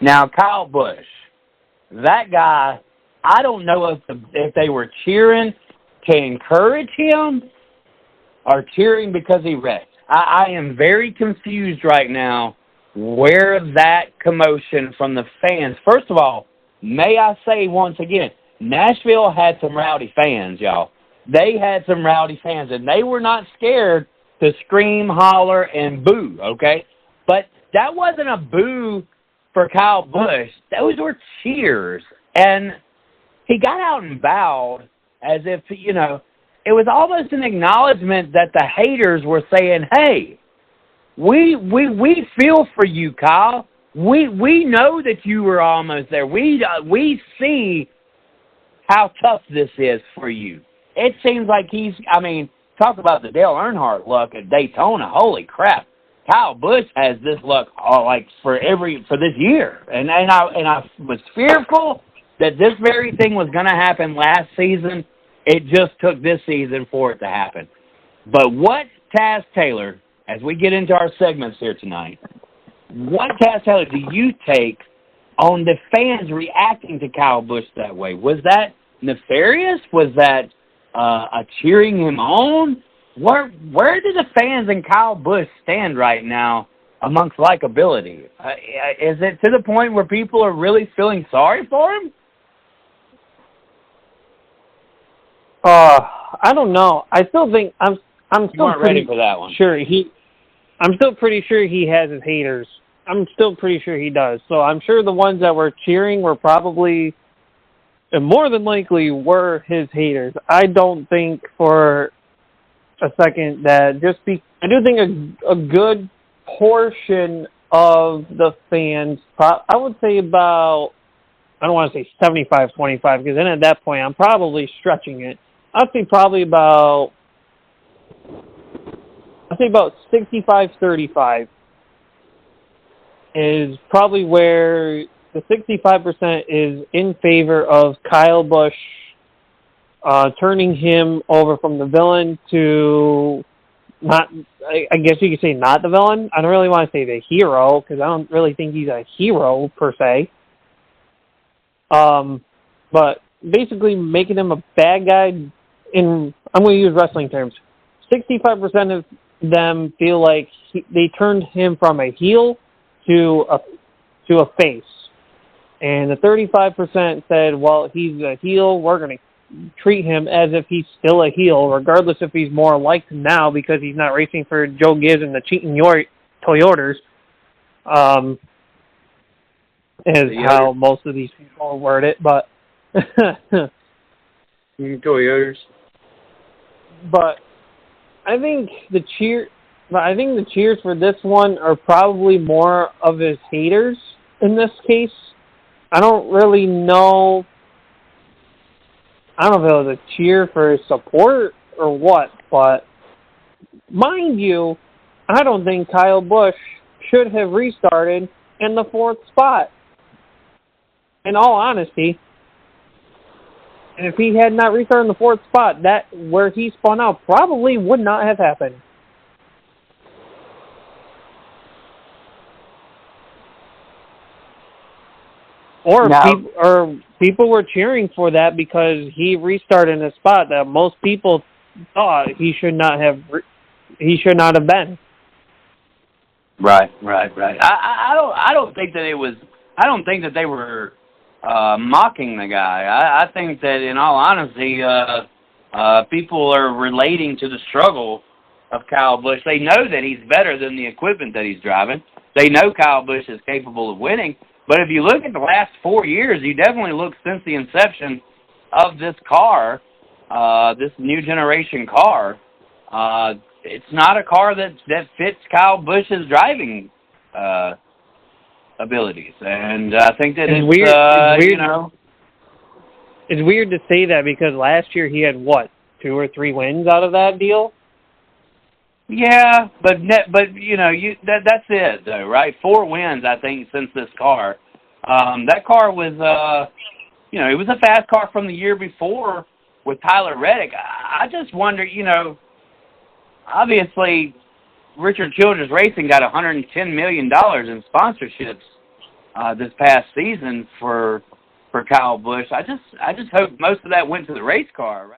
Now, Kyle Busch, that guy, I don't know if they were cheering to encourage him or cheering because he wrecked. I am very confused right now where that commotion from the fans. First of all, may I say once again, Nashville had some rowdy fans, y'all. They had some rowdy fans, and they were not scared to scream, holler, and boo, okay? But that wasn't a boo for Kyle Busch. Those were cheers. And he got out and bowed as if, it was almost an acknowledgement that the haters were saying, hey, we feel for you, Kyle. We know that you were almost there. We see how tough this is for you. It seems like talk about the Dale Earnhardt luck at Daytona. Holy crap. Kyle Busch has this luck for this year. And I was fearful that this very thing was going to happen last season. It just took this season for it to happen. But what, Taz Taylor, as we get into our segments here tonight, what, Taz Taylor, do you take on the fans reacting to Kyle Busch that way? Was that nefarious? Was that a cheering him on? Where do the fans and Kyle Busch stand right now amongst likability? Is it to the point where people are really feeling sorry for him? I don't know. I still think I'm still ready for that one. I'm still pretty sure he has his haters. I'm still pretty sure he does. So I'm sure the ones that were cheering were probably, and more than likely, were his haters. I don't think for a second that I do think a good portion of the fans, I would say about, I don't want to say 75-25, because then at that point I'm probably stretching it. I'd say probably about 65-35 is probably where the 65% is in favor of Kyle Busch turning him over from the villain to not, I guess you could say not the villain. I don't really want to say the hero, because I don't really think he's a hero per se. But basically making him a bad guy I'm going to use wrestling terms. 65% of them feel like they turned him from a heel to a face. And the 35% said, well, he's a heel, we're going to treat him as if he's still a heel, regardless if he's more liked now because he's not racing for Joe Gibbs and the cheating Toyotas. Is how most of these people word it, but Toyotas. But I think the cheers for this one are probably more of his haters in this case. I don't really know. I don't know if it was a cheer for his support or what, but mind you, I don't think Kyle Busch should have restarted in the 4th spot. In all honesty, and if he had not restarted in the 4th spot, that where he spun out probably would not have happened. Or people were cheering for that because he restarted in a spot that most people thought he should not have been. Right. I don't think that they were mocking the guy. I think that, in all honesty, people are relating to the struggle of Kyle Busch. They know that he's better than the equipment that he's driving. They know Kyle Busch is capable of winning. But if you look at the last 4 years, you definitely look since the inception of this car, this new generation car, it's not a car that fits Kyle Busch's driving abilities, and I think that it's weird. It's weird to say that because last year he had 2 or 3 wins out of that deal. Yeah, but that's it though, right? 4 wins, I think, since this car. That car was, it was a fast car from the year before with Tyler Reddick. I just wonder, obviously, Richard Childress Racing got $110 million in sponsorships this past season for Kyle Busch. I just hope most of that went to the race car. Right?